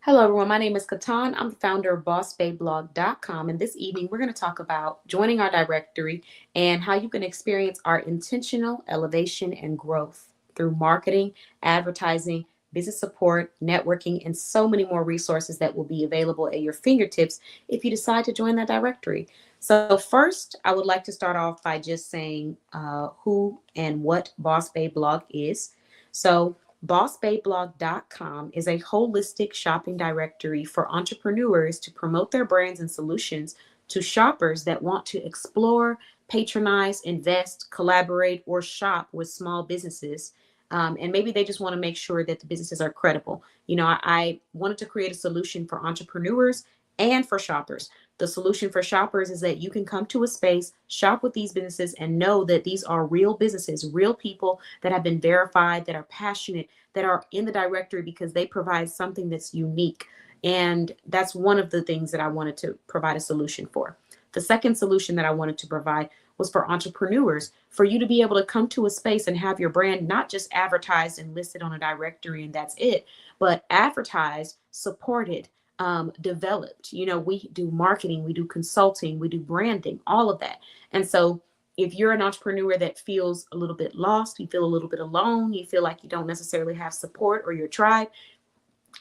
Hello, everyone. My name is Katan. I'm the founder of BossBayBlog.com. And this evening, we're going to talk about joining our directory and how you can experience our intentional elevation and growth through marketing, advertising, business support, networking, and so many more resources that will be available at your fingertips if you decide to join that directory. So, first, I would like to start off by just saying who and what Boss Bay Blog is. So, BossBayBlog.com is a holistic shopping directory for entrepreneurs to promote their brands and solutions to shoppers that want to explore, patronize, invest, collaborate, or shop with small businesses. And maybe they just want to make sure that the businesses are credible. I wanted to create a solution for entrepreneurs and for shoppers. The solution for shoppers is that you can come to a space, shop with these businesses, and know that these are real businesses, real people that have been verified, that are passionate, that are in the directory because they provide something that's unique. And that's one of the things that I wanted to provide a solution for. The second solution that I wanted to provide was for entrepreneurs, for you to be able to come to a space and have your brand not just advertised and listed on a directory and that's it, but advertised, supported, developed. We do marketing, we do consulting, we do branding, all of that. And so if you're an entrepreneur that feels a little bit lost, you feel a little bit alone, you feel like you don't necessarily have support or your tribe,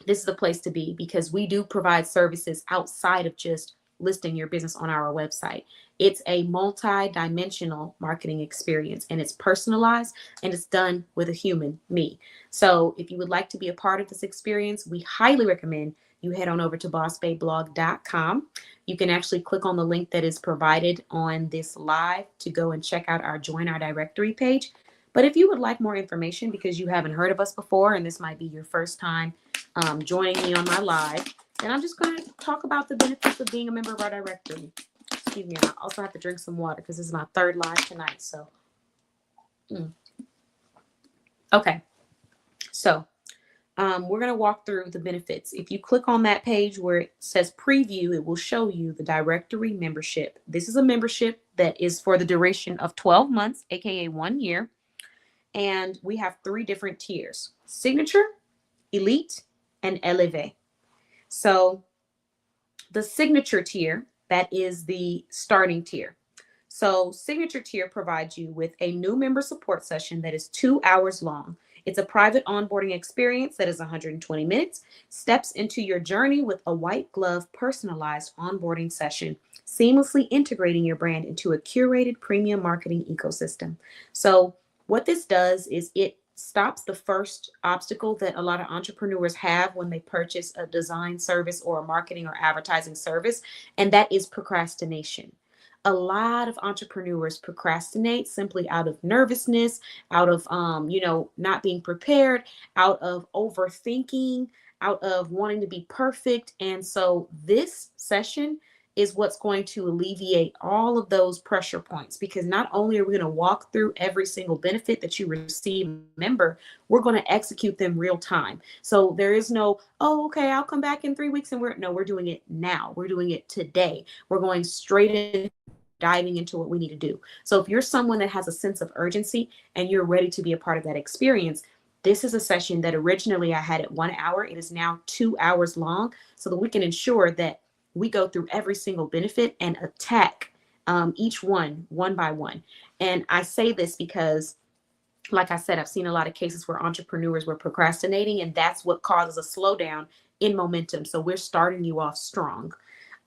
this is the place to be because we do provide services outside of just listing your business on our website. It's a multi-dimensional marketing experience and it's personalized and it's done with a human, me. So if you would like to be a part of this experience, we highly recommend you head on over to bossbayblog.com. You can actually click on the link that is provided on this live to go and check out our Join Our Directory page. But if you would like more information because you haven't heard of us before and this might be your first time joining me on my live, and I'm just going to talk about the benefits of being a member of our directory. Excuse me, I also have to drink some water because this is my third live tonight. So, okay. So, we're going to walk through the benefits. If you click on that page where it says preview, it will show you the directory membership. This is a membership that is for the duration of 12 months, aka 1 year. And we have 3 different tiers: signature, elite, and eleve. So the signature tier, that is the starting tier. So signature tier provides you with a new member support session that is 2 hours long. It's a private onboarding experience that is 120 minutes, steps into your journey with a white glove personalized onboarding session, seamlessly integrating your brand into a curated premium marketing ecosystem. So what this does is it stops the first obstacle that a lot of entrepreneurs have when they purchase a design service or a marketing or advertising service, and that is procrastination. A lot of entrepreneurs procrastinate simply out of nervousness, out of not being prepared, out of overthinking, out of wanting to be perfect. And so this session is what's going to alleviate all of those pressure points, because not only are we going to walk through every single benefit that you receive member, we're going to execute them real time. So there is no, oh, okay, I'll come back in 3 weeks, and we're doing it now. We're doing it today. We're going straight in, diving into what we need to do. So if you're someone that has a sense of urgency and you're ready to be a part of that experience, this is a session that originally I had at 1 hour. It is now 2 hours long so that we can ensure that we go through every single benefit and attack each one by one. And I say this because, like I said, I've seen a lot of cases where entrepreneurs were procrastinating, and that's what causes a slowdown in momentum. So we're starting you off strong.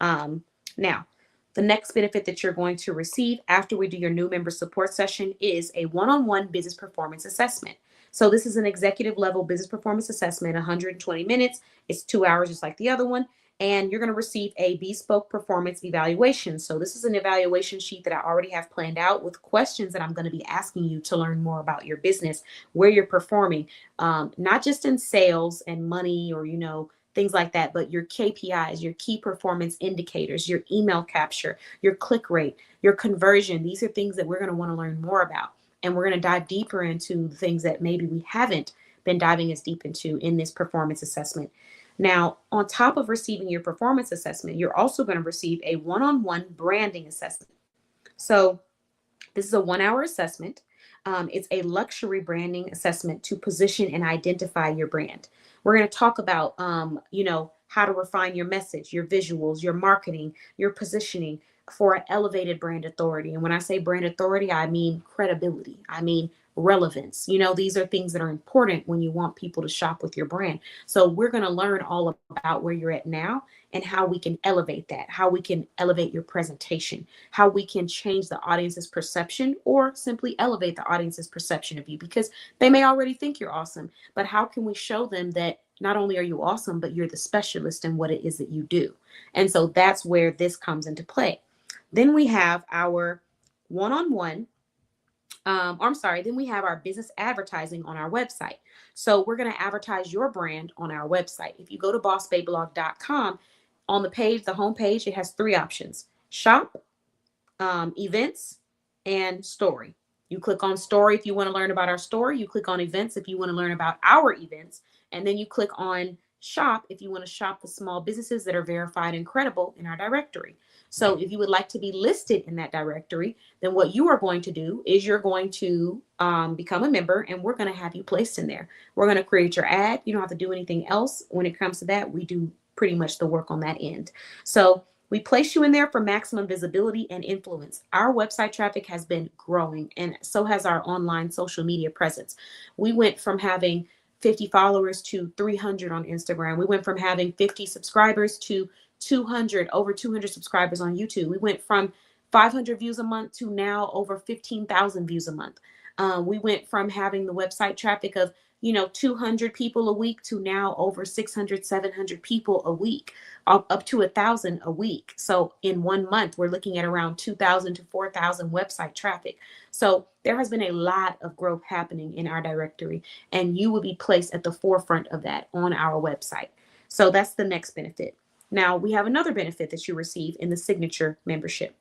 Now, the next benefit that you're going to receive after we do your new member support session is a one-on-one business performance assessment. So this is an executive level business performance assessment, 120 minutes. It's 2 hours just like the other one. And you're going to receive a bespoke performance evaluation. So this is an evaluation sheet that I already have planned out with questions that I'm going to be asking you to learn more about your business, where you're performing, not just in sales and money or, things like that, but your KPIs, your key performance indicators, your email capture, your click rate, your conversion. These are things that we're going to want to learn more about. And we're going to dive deeper into the things that maybe we haven't been diving as deep into in this performance assessment. Now, on top of receiving your performance assessment, you're also going to receive a one-on-one branding assessment. So this is a 1 hour assessment. It's a luxury branding assessment to position and identify your brand. We're going to talk about, how to refine your message, your visuals, your marketing, your positioning for an elevated brand authority. And when I say brand authority, I mean credibility. I mean relevance. These are things that are important when you want people to shop with your brand. So we're going to learn all about where you're at now and how we can elevate that, how we can elevate your presentation, how we can change the audience's perception or simply elevate the audience's perception of you, because they may already think you're awesome, but how can we show them that not only are you awesome, but you're the specialist in what it is that you do? And so that's where this comes into play. Then we have our one-on-one then we have our business advertising on our website. So we're going to advertise your brand on our website. If you go to bossbabeblog.com, on the page, the homepage, it has three options: shop, events, and story. You click on story if you want to learn about our story. You click on events if you want to learn about our events. And then you click on shop if you want to shop the small businesses that are verified and credible in our directory. So if you would like to be listed in that directory, then what you are going to do is you're going to become a member, and we're going to have you placed in there. We're going to create your ad. You don't have to do anything else. When it comes to that, we do pretty much the work on that end. So we place you in there for maximum visibility and influence. Our website traffic has been growing, and so has our online social media presence. We went from having 50 followers to 300 on Instagram. We went from having 50 subscribers to over 200 subscribers on YouTube. We went from 500 views a month to now over 15,000 views a month. We went from having the website traffic of 200 people a week to now over 600, 700 people a week, up to 1,000 a week. So in 1 month, we're looking at around 2,000 to 4,000 website traffic. So there has been a lot of growth happening in our directory, and you will be placed at the forefront of that on our website. So that's the next benefit. Now we have another benefit that you receive in the signature membership.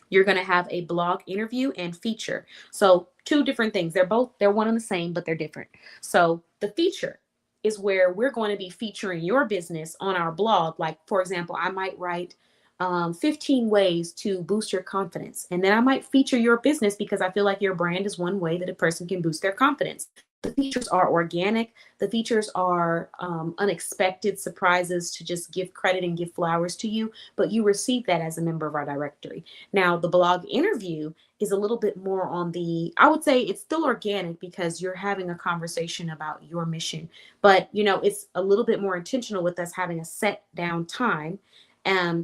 You're going to have a blog interview and feature. So two different things. They're one and the same, but they're different. So the feature is where we're going to be featuring your business on our blog. Like, for example, I might write 15 ways to boost your confidence. And then I might feature your business because I feel like your brand is one way that a person can boost their confidence. The features are organic. The features are unexpected surprises to just give credit and give flowers to you, but you receive that as a member of our directory. Now, the blog interview is a little bit more on I would say it's still organic because you're having a conversation about your mission, but it's a little bit more intentional with us having a set down time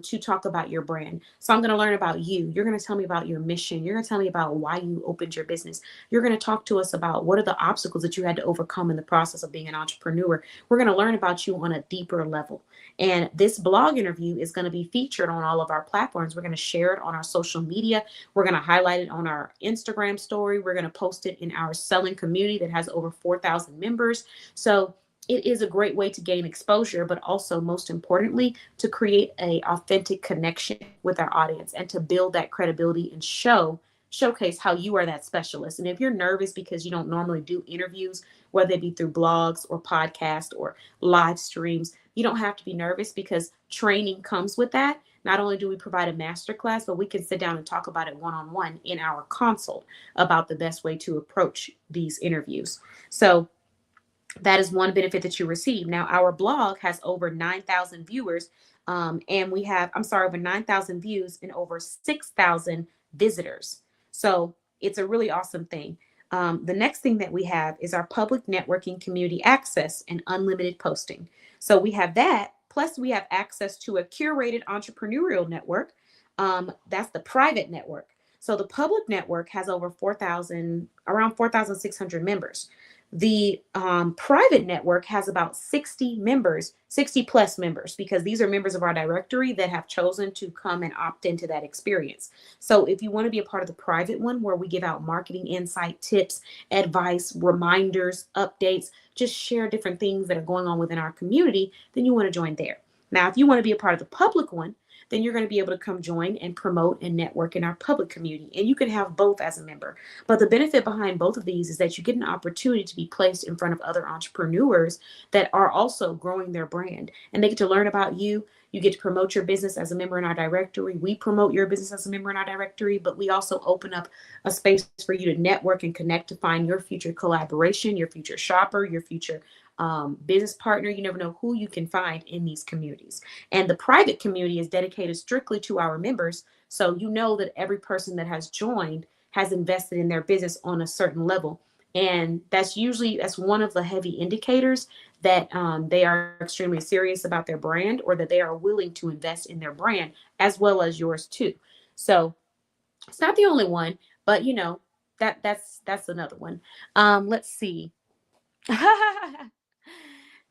to talk about your brand. So I'm going to learn about you. You're going to tell me about your mission. You're going to tell me about why you opened your business. You're going to talk to us about what are the obstacles that you had to overcome in the process of being an entrepreneur. We're going to learn about you on a deeper level. And this blog interview is going to be featured on all of our platforms. We're going to share it on our social media. We're going to highlight it on our Instagram story. We're going to post it in our selling community that has over 4,000 members. So it is a great way to gain exposure, but also most importantly, to create a authentic connection with our audience and to build that credibility and showcase how you are that specialist. And if you're nervous because you don't normally do interviews, whether it be through blogs or podcasts or live streams, you don't have to be nervous because training comes with that. Not only do we provide a masterclass, but we can sit down and talk about it one-on-one in our consult about the best way to approach these interviews. So that is one benefit that you receive. Now, our blog has over 9,000 viewers, and we have, over 9,000 views and over 6,000 visitors. So it's a really awesome thing. The next thing that we have is our public networking community access and unlimited posting. So we have that, plus we have access to a curated entrepreneurial network. That's the private network. So the public network has over around 4,600 members. The private network has about 60 plus members, because these are members of our directory that have chosen to come and opt into that experience. So if you want to be a part of the private one, where we give out marketing insight, tips, advice, reminders, updates, just share different things that are going on within our community, then you want to join there. Now, if you want to be a part of the public one, then you're going to be able to come join and promote and network in our public community. And you can have both as a member. But the benefit behind both of these is that you get an opportunity to be placed in front of other entrepreneurs that are also growing their brand. And they get to learn about you. You get to promote your business as a member in our directory. We promote your business as a member in our directory, but we also open up a space for you to network and connect to find your future collaboration, your future shopper, your future business partner. You never know who you can find in these communities. And the private community is dedicated strictly to our members. So you know that every person that has joined has invested in their business on a certain level. And that's one of the heavy indicators that they are extremely serious about their brand, or that they are willing to invest in their brand as well as yours too. So it's not the only one, but that's another one. Let's see.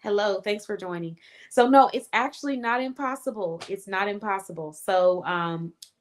Hello, thanks for joining. So no, it's actually not impossible. It's not impossible. So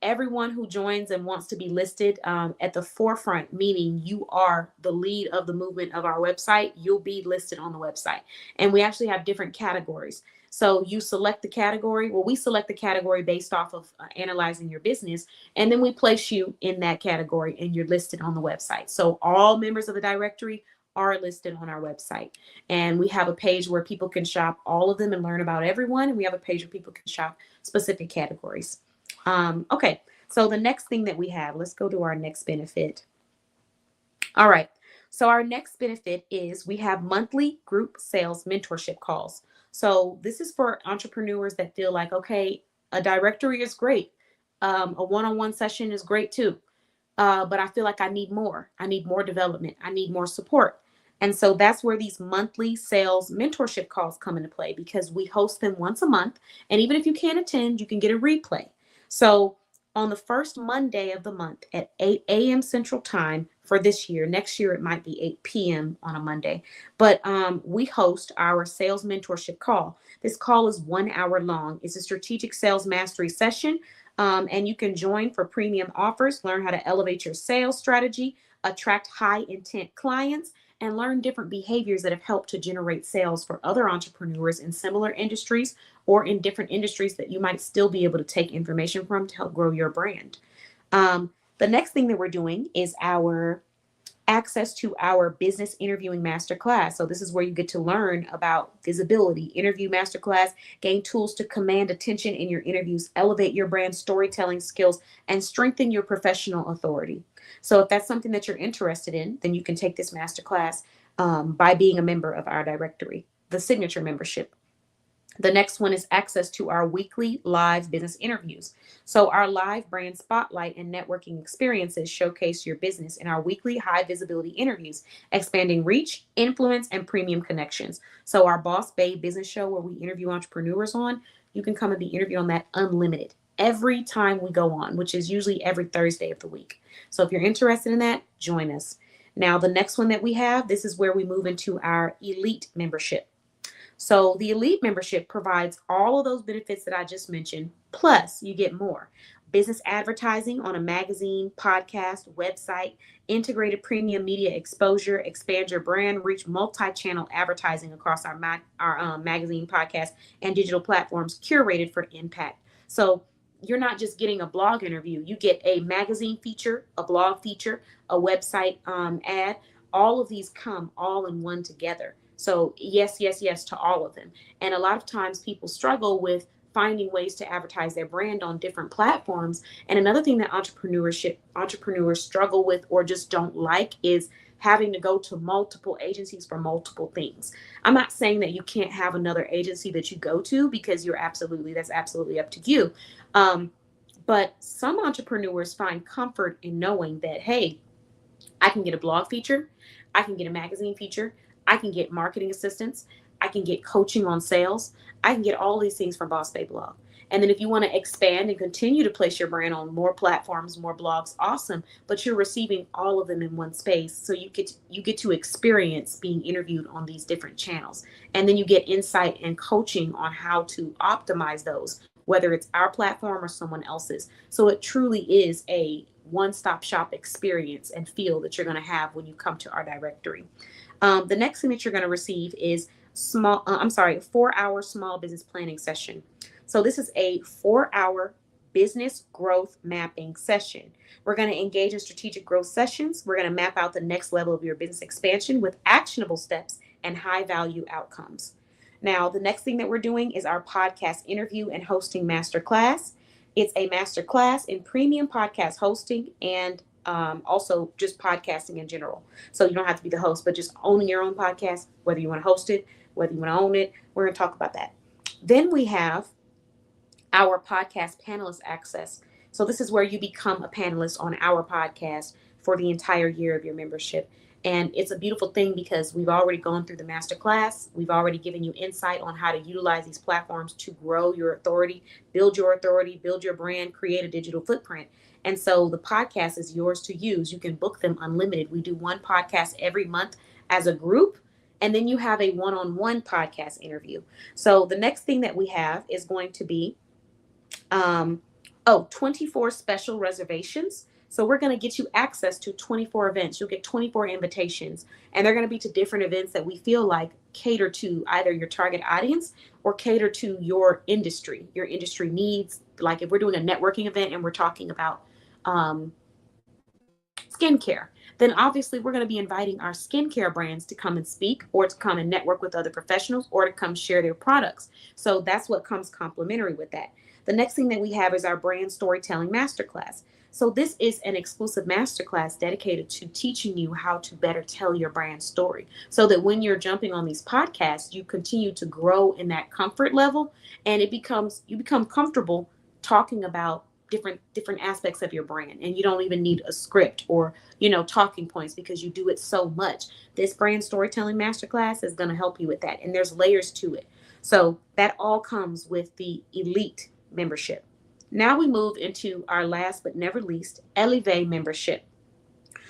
everyone who joins and wants to be listed at the forefront, meaning you are the lead of the movement of our website, you'll be listed on the website. And we actually have different categories. So you select the category. Well, we select the category based off of analyzing your business, and then we place you in that category and you're listed on the website. So all members of the directory are listed on our website. And we have a page where people can shop all of them and learn about everyone. And we have a page where people can shop specific categories. Okay, so the next thing that we have, let's go to our next benefit. All right, so our next benefit is we have monthly group sales mentorship calls. So this is for entrepreneurs that feel like, okay, a directory is great. A one-on-one session is great too. But I feel like I need more. I need more development. I need more support. And so that's where these monthly sales mentorship calls come into play, because we host them once a month. And even if you can't attend, you can get a replay. So on the first Monday of the month at 8 a.m. Central Time for this year, next year it might be 8 p.m. on a Monday, but we host our sales mentorship call. This call is 1 hour long. It's a strategic sales mastery session. And you can join for premium offers, learn how to elevate your sales strategy, attract high intent clients, and learn different behaviors that have helped to generate sales for other entrepreneurs in similar industries or in different industries that you might still be able to take information from to help grow your brand. The next thing that we're doing is our access to our business interviewing masterclass. So this is where you get to learn about visibility, interview masterclass, gain tools to command attention in your interviews, elevate your brand storytelling skills, and strengthen your professional authority. So if that's something that you're interested in, then you can take this masterclass by being a member of our directory, the signature membership. The next one is access to our weekly live business interviews. So our live brand spotlight and networking experiences showcase your business in our weekly high visibility interviews, expanding reach, influence, and premium connections. So our Boss Babe business show, where we interview entrepreneurs on, you can come and be interviewed on that unlimited every time we go on, which is usually every Thursday of the week. So if you're interested in that, join us. Now, the next one that we have, this is where we move into our elite membership. So the elite membership provides all of those benefits that I just mentioned, plus you get more. Business advertising on a magazine, podcast, website, integrated premium media exposure, expand your brand, reach multi-channel advertising across our magazine, podcast, and digital platforms curated for impact. So you're not just getting a blog interview, you get a magazine feature, a blog feature, a website ad. All of these come all in one together. So yes, yes, yes to all of them. And a lot of times people struggle with finding ways to advertise their brand on different platforms. And another thing that entrepreneurs struggle with or just don't like is having to go to multiple agencies for multiple things. I'm not saying that you can't have another agency that you go to, because that's absolutely up to you. But some entrepreneurs find comfort in knowing that, hey, I can get a blog feature, I can get a magazine feature, I can get marketing assistance, I can get coaching on sales, I can get all these things from Boss Babe Blog. And then if you want to expand and continue to place your brand on more platforms, more blogs, awesome. But you're receiving all of them in one space, so you get to experience being interviewed on these different channels, and then you get insight and coaching on how to optimize those, whether it's our platform or someone else's. So it truly is a one-stop shop experience and feel that you're going to have when you come to our directory. The next thing that you're going to receive is 4-hour small business planning session. So this is a 4-hour business growth mapping session. We're going to engage in strategic growth sessions. We're going to map out the next level of your business expansion with actionable steps and high value outcomes. Now, the next thing that we're doing is our podcast interview and hosting masterclass. It's a masterclass in premium podcast hosting and also just podcasting in general. So you don't have to be the host, but just owning your own podcast, whether you want to host it, whether you want to own it. We're going to talk about that. Then we have our podcast panelist access. So this is where you become a panelist on our podcast for the entire year of your membership. And it's a beautiful thing because we've already gone through the master class. We've already given you insight on how to utilize these platforms to grow your authority, build your brand, create a digital footprint. And so the podcast is yours to use. You can book them unlimited. We do one podcast every month as a group, and then you have a one-on-one podcast interview. So the next thing that we have is going to be 24 special reservations. So we're going to get you access to 24 events. You'll get 24 invitations, and they're going to be to different events that we feel like cater to either your target audience or cater to your industry needs. Like if we're doing a networking event and we're talking about skincare, then obviously we're going to be inviting our skincare brands to come and speak, or to come and network with other professionals, or to come share their products. So that's what comes complimentary with that. The next thing that we have is our brand storytelling masterclass. So this is an exclusive masterclass dedicated to teaching you how to better tell your brand story, so that when you're jumping on these podcasts, you continue to grow in that comfort level, and you become comfortable talking about different aspects of your brand, and you don't even need a script or talking points because you do it so much. This brand storytelling masterclass is going to help you with that, and there's layers to it. So that all comes with the elite membership. Now we move into our last but never least, Elevate membership.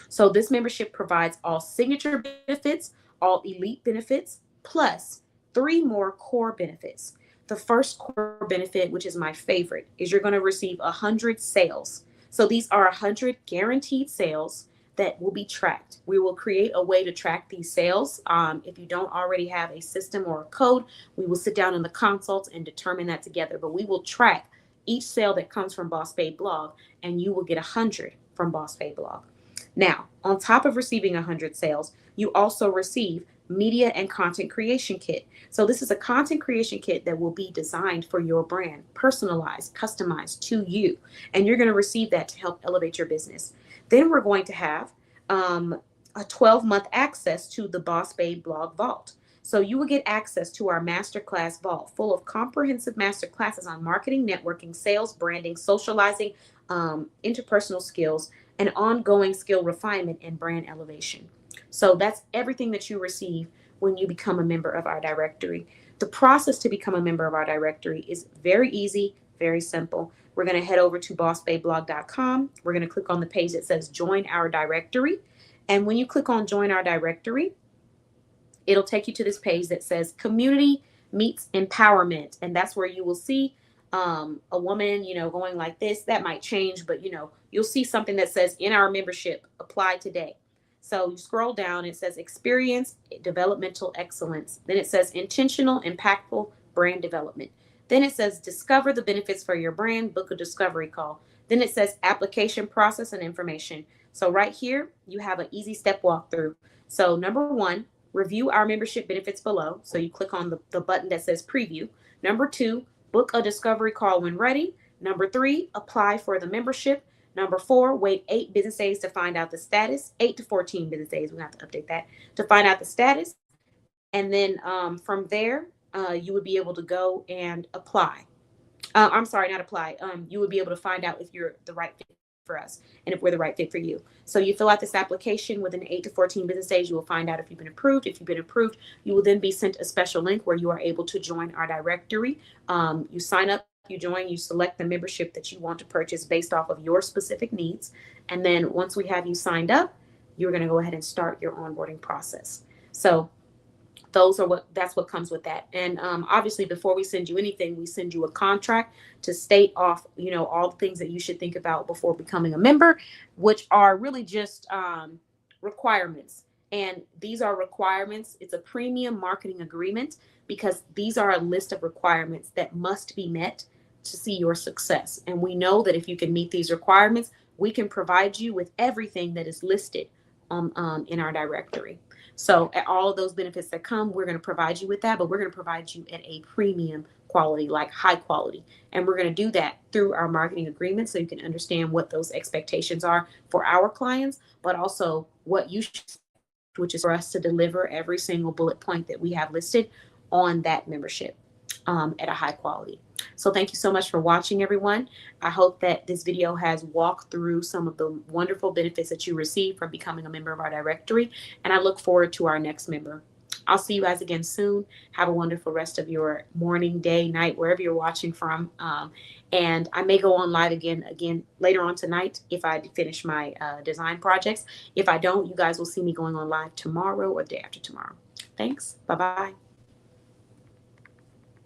So this membership provides all signature benefits, all elite benefits, plus 3 more core benefits. The first core benefit, which is my favorite, is you're going to receive 100 sales. So these are 100 guaranteed sales that will be tracked. We will create a way to track these sales. If you don't already have a system or a code, we will sit down in the consults and determine that together. But we will track each sale that comes from Boss Babe Blog, and you will get 100 from Boss Babe Blog. Now, on top of receiving 100 sales, you also receive media and content creation kit. So this is a content creation kit that will be designed for your brand, personalized, customized to you. And you're going to receive that to help elevate your business. Then we're going to have a 12-month access to the Boss Babe Blog Vault. So you will get access to our masterclass vault full of comprehensive masterclasses on marketing, networking, sales, branding, socializing, interpersonal skills, and ongoing skill refinement and brand elevation. So that's everything that you receive when you become a member of our directory. The process to become a member of our directory is very easy, very simple. We're going to head over to bossbabeblog.com. We're going to click on the page that says Join Our Directory. And when you click on Join Our Directory, it'll take you to this page that says Community Meets Empowerment. And that's where you will see a woman, going like this. That might change, but you'll see something that says in our membership, apply today. So you scroll down, it says experience developmental excellence. Then it says intentional, impactful brand development. Then it says discover the benefits for your brand, book a discovery call. Then it says application process and information. So right here, you have an easy step walkthrough. So number 1, review our membership benefits below. So you click on the button that says preview. Number 2, book a discovery call when ready. Number 3, apply for the membership. Number 4, wait 8 business days to find out the status. 8 to 14 business days. We have to update that to find out the status. And then from there, you would be able to go and apply. I'm sorry, not apply. You would be able to find out if you're the right fit for us and if we're the right fit for you. So you fill out this application within 8 to 14 business days. You will find out if you've been approved. If you've been approved, you will then be sent a special link where you are able to join our directory. You sign up, you join, you select the membership that you want to purchase based off of your specific needs. And then once we have you signed up, you're going to go ahead and start your onboarding process. So that's what comes with that. And obviously, before we send you anything, we send you a contract to state off, all the things that you should think about before becoming a member, which are really just requirements. And these are requirements. It's a premium marketing agreement because these are a list of requirements that must be met to see your success. And we know that if you can meet these requirements, we can provide you with everything that is listed in our directory. So all of those benefits that come, we're going to provide you with that, but we're going to provide you at a premium quality, like high quality. And we're going to do that through our marketing agreement so you can understand what those expectations are for our clients, but also what you should, which is for us to deliver every single bullet point that we have listed on that membership at a high quality. So thank you so much for watching, everyone. I hope that this video has walked through some of the wonderful benefits that you receive from becoming a member of our directory, and I look forward to our next member. I'll see you guys again soon. Have a wonderful rest of your morning, day, night, wherever you're watching from. And I may go on live again later on tonight if I finish my design projects. If I don't, you guys will see me going on live tomorrow or the day after tomorrow. Thanks. Bye-bye.